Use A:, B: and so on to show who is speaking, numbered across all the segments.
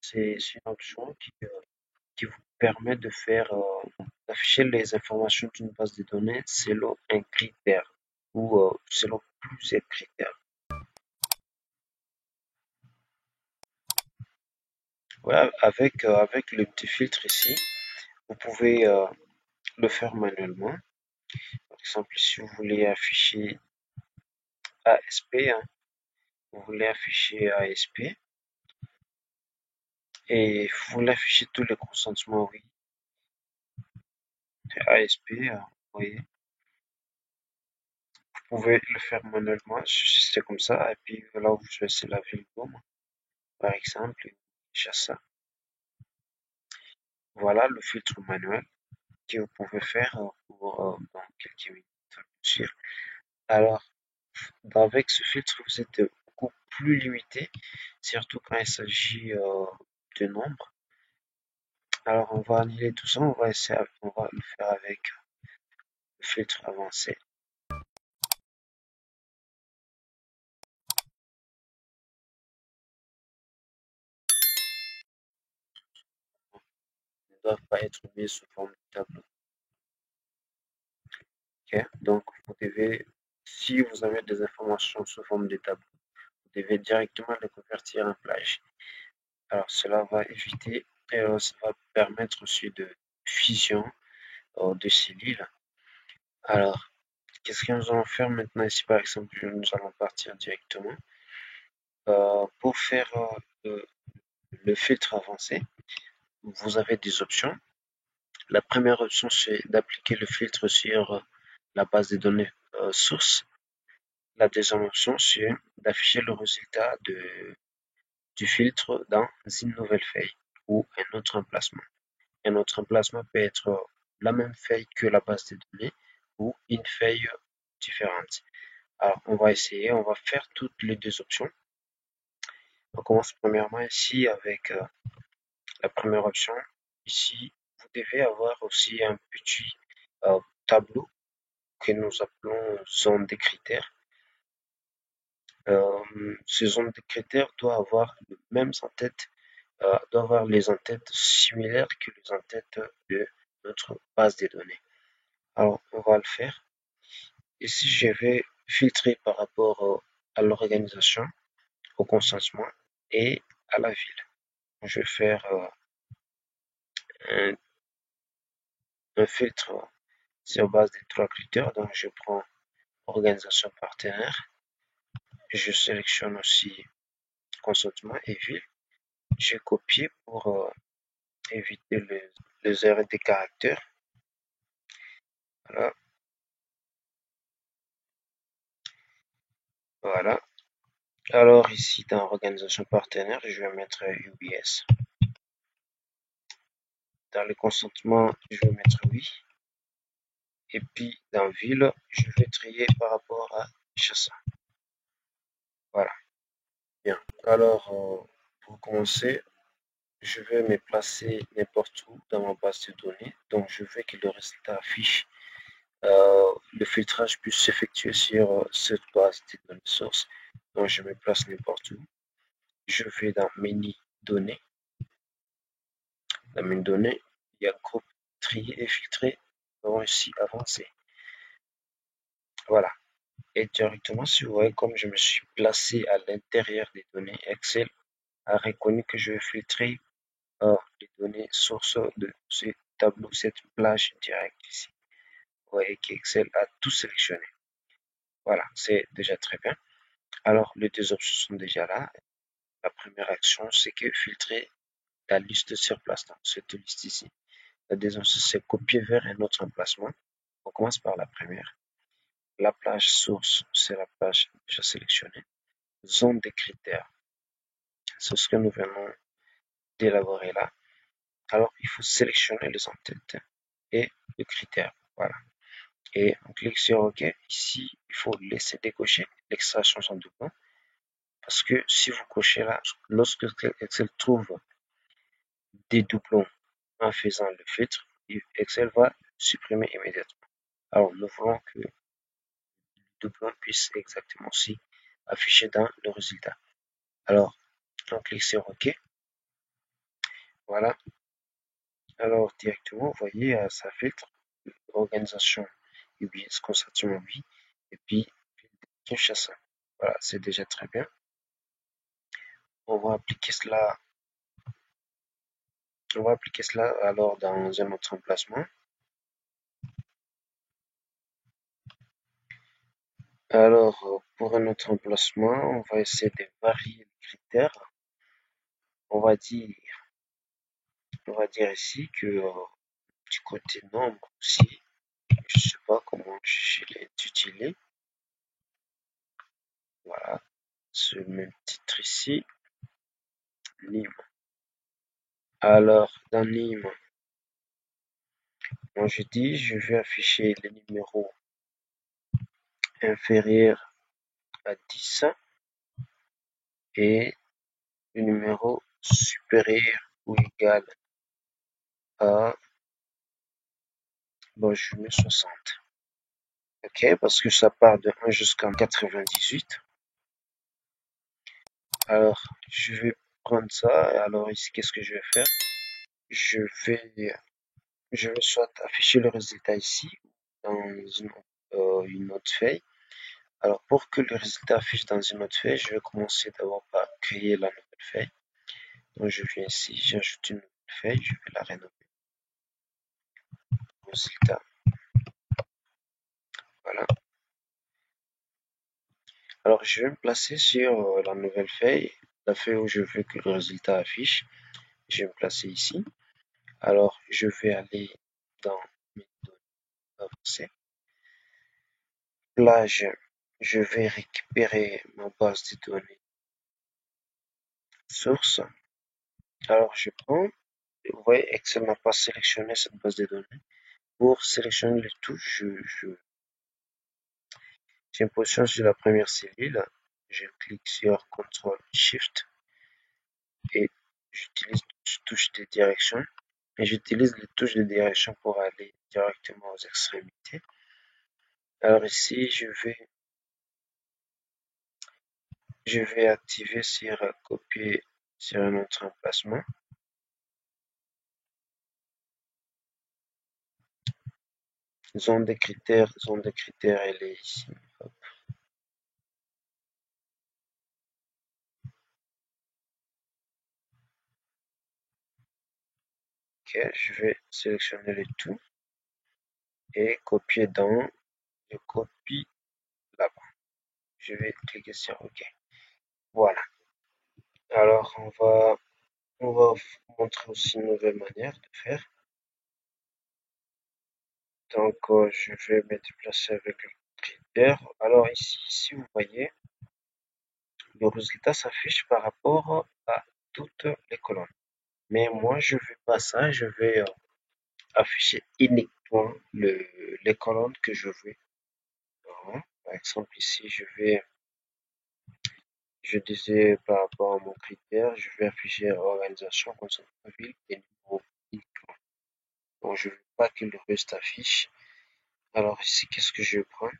A: C'est une option qui vous permet de faire d'afficher les informations d'une base de données selon un critère ou selon plusieurs critères. Voilà, avec le petit filtre ici, vous pouvez le faire manuellement. Par exemple, si vous voulez afficher ASP, hein, vous voulez afficher ASP et vous voulez afficher tous les consentements, oui, ASP, vous voyez, vous pouvez le faire manuellement, c'est comme ça, et puis là vous choisissez la ville Boom, par exemple, et déjà ça. Voilà le filtre manuel que vous pouvez faire pour dans quelques minutes, bien sûr. Alors, avec ce filtre, vous êtes beaucoup plus limité, surtout quand il s'agit de nombres. Alors, on va annuler tout ça, on va le faire avec le filtre avancé. Ils ne doivent pas être mis sous forme de tableau. Ok. Donc, vous devez, si vous avez des informations sous forme de tableau, vous devez directement les convertir en plage. Alors, cela va éviter et ça va permettre aussi de fusion de cellules. Alors, qu'est-ce que nous allons faire maintenant ici, par exemple, nous allons partir directement pour faire le filtre avancé. Vous avez des options. La première option, c'est d'appliquer le filtre sur la base de données source. La deuxième option, c'est d'afficher le résultat du filtre dans une nouvelle feuille ou un autre emplacement. Un autre emplacement peut être la même feuille que la base de données ou une feuille différente. Alors, on va essayer, on va faire toutes les deux options. On commence premièrement ici avec la première option. Ici, vous devez avoir aussi un petit tableau que nous appelons zone des critères. Ces zones de critères doivent avoir les mêmes en-têtes, doivent avoir les en-têtes similaires que les en-têtes de notre base de données. Alors, on va le faire. Ici, je vais filtrer par rapport à l'organisation, au consentement et à la ville. Je vais faire un, un filtre sur base des trois critères. Donc, je prends organisation partenaire. Je sélectionne aussi consentement et ville. J'ai copié pour éviter les erreurs des caractères. Voilà. Voilà. Alors ici dans organisation partenaire, je vais mettre UBS. Dans le consentement, je vais mettre oui. Et puis dans ville, je vais trier par rapport à chassin. Voilà. Bien. Alors pour commencer, je vais me placer n'importe où dans ma base de données. Donc je veux que le résultat affiche le filtrage puisse s'effectuer sur cette base de données source. Donc je me place n'importe où. Je vais dans menu données. Dans menu données, il y a groupe trier et filtrer. Nous allons ici avancer. Voilà. Et directement, si vous voyez comme je me suis placé à l'intérieur des données, Excel a reconnu que je vais filtrer les données sources de ce tableau, cette plage directe ici. Vous voyez qu'Excel a tout sélectionné. Voilà, c'est déjà très bien. Alors, les deux options sont déjà là. La première action, c'est que filtrer la liste sur place dans cette liste ici. La deuxième, c'est copier vers un autre emplacement. On commence par la première. La plage source, c'est la plage déjà sélectionnée. Zone des critères, c'est ce que nous venons d'élaborer là. Alors, il faut sélectionner les entêtes et le critère. Voilà. Et on clique sur OK. Ici, il faut laisser décocher l'extraction sans doublon. Parce que si vous cochez là, lorsque Excel trouve des doublons en faisant le filtre, Excel va supprimer immédiatement. Alors, nous voulons que le doublon puisse exactement aussi afficher dans le résultat. Alors, on clique sur OK. Voilà. Alors, directement, vous voyez, ça filtre organisation UBS, concentration oui, et puis Kinshasa. Voilà, c'est déjà très bien. On va appliquer cela, on va appliquer cela alors dans un autre emplacement. Alors, pour un autre emplacement, on va essayer de varier les critères. On va dire, on va dire ici que du côté nombre aussi, je sais pas comment je l'ai intitulé. Voilà, ce même titre ici, Nîmes. Alors, dans Nîmes, moi je dis, je vais afficher les numéros inférieurs à 10 et le numéro supérieur ou égal à, bon, je mets 60. Ok, parce que ça part de 1 jusqu'à 98. Alors, je vais prendre ça. Alors ici, qu'est-ce que je vais faire? Je vais, je vais soit afficher le résultat ici dans une autre feuille. Alors, pour que le résultat affiche dans une autre feuille, je vais commencer d'abord par créer la nouvelle feuille. Donc, je viens ici, j'ajoute une nouvelle feuille, je vais la rénomer. Résultat, voilà. Alors, je vais me placer sur la nouvelle feuille, la feuille où je veux que le résultat affiche. Je vais me placer ici. Alors, je vais aller dans mes données avancées. Là, je vais récupérer ma base de données source. Alors, je prends, vous voyez, Excel n'a pas sélectionné cette base de données. Pour sélectionner le tout, j'ai une position sur la première cellule. Je clique sur CTRL SHIFT et j'utilise les touches de direction. Et j'utilise les touches de direction pour aller directement aux extrémités. Alors ici, je vais activer sur copier sur un autre emplacement. Zone de critères, elle est ici. Hop. Ok, je vais sélectionner le tout et copier dans, je copie là-bas. Je vais cliquer sur OK. Voilà. Alors, on va vous montrer aussi une nouvelle manière de faire. Donc, je vais me déplacer avec le critère. Alors ici, si vous voyez, le résultat s'affiche par rapport à toutes les colonnes. Mais moi, je veux pas ça. Je vais afficher uniquement les colonnes que je veux. Alors, par exemple, ici, je disais par rapport à mon critère, je vais afficher organisation, consommation ville et numéro uniquement. Donc, je veux pas que le reste affiche. Alors ici, qu'est-ce que je prends?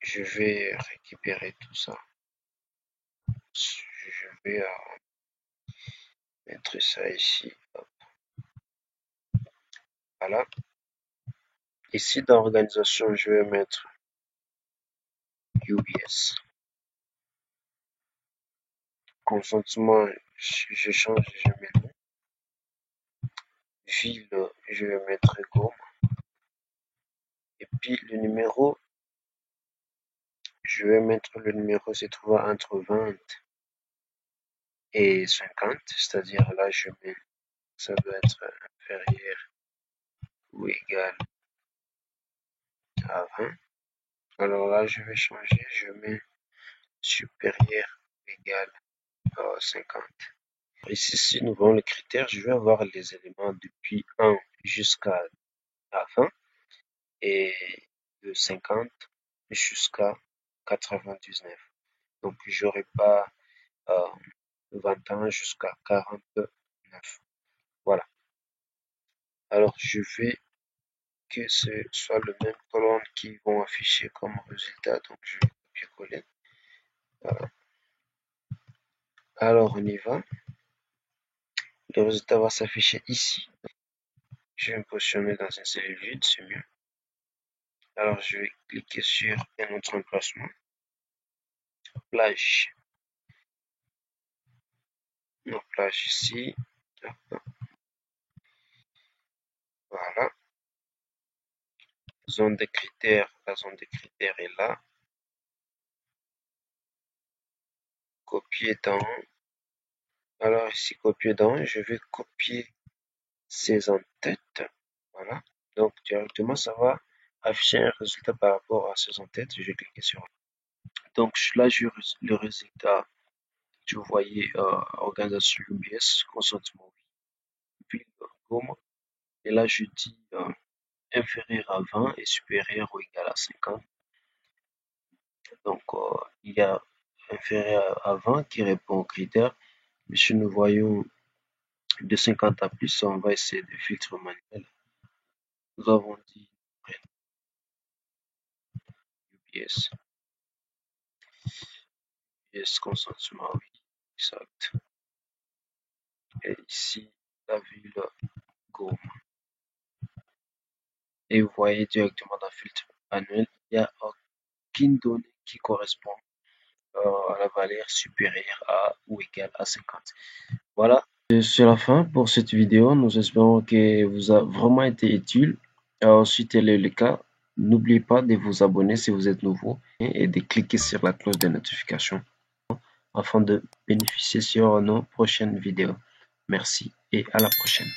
A: Je vais récupérer tout ça. Je vais mettre ça ici. Hop. Voilà. Ici, dans organisation, je vais mettre UBS. Consentement, je change, je mets non. Ville, je vais mettre Go. Et puis le numéro, je vais mettre le numéro se trouvant entre 20 et 50, c'est-à-dire là, je mets, ça doit être inférieur ou égal à 20. Alors là, je vais changer, je mets supérieur ou égal à 50. Ici, si nous voyons les critères, je vais avoir les éléments depuis 1 jusqu'à 20 et de 50 jusqu'à 99. Donc, j'aurai pas 21 jusqu'à 49. Voilà. Alors, je vais que ce soit le même colonne qui vont afficher comme résultat. Donc, je vais copier-coller. Voilà. Alors, on y va. le résultat va s'afficher ici. Je vais me positionner dans une cellule vide, c'est mieux. Alors, je vais cliquer sur un autre emplacement. Plage. Donc, plage ici. Voilà. Zone de critères. La zone de critères est là. Copier dans. Alors, ici, copier dans. Je vais copier ces en-têtes. Voilà. Donc, directement, ça va afficher un résultat par rapport à ces en-têtes. Je vais cliquer sur. Donc, là, j'ai le résultat. Vous voyez, organisation UBS, consentement, puis gomme. Et là, je dis inférieur à 20 et supérieur ou égal à 50. Donc, il y a inférieur à 20 qui répond aux critères. Mais si nous voyons de 50 à plus, on va essayer de filtre manuel. Nous avons dit UBS. UBS consentement, oui, exact. Et ici, la ville gomme. Et vous voyez directement dans le filtre manuel, il n'y a aucune donnée qui correspond à la valeur supérieure à ou égale à 50. Voilà, c'est la fin pour cette vidéo. Nous espérons que vous a vraiment été utile. Si tel est le cas, n'oubliez pas de vous abonner si vous êtes nouveau et de cliquer sur la cloche de notification afin de bénéficier sur nos prochaines vidéos. Merci et à la prochaine.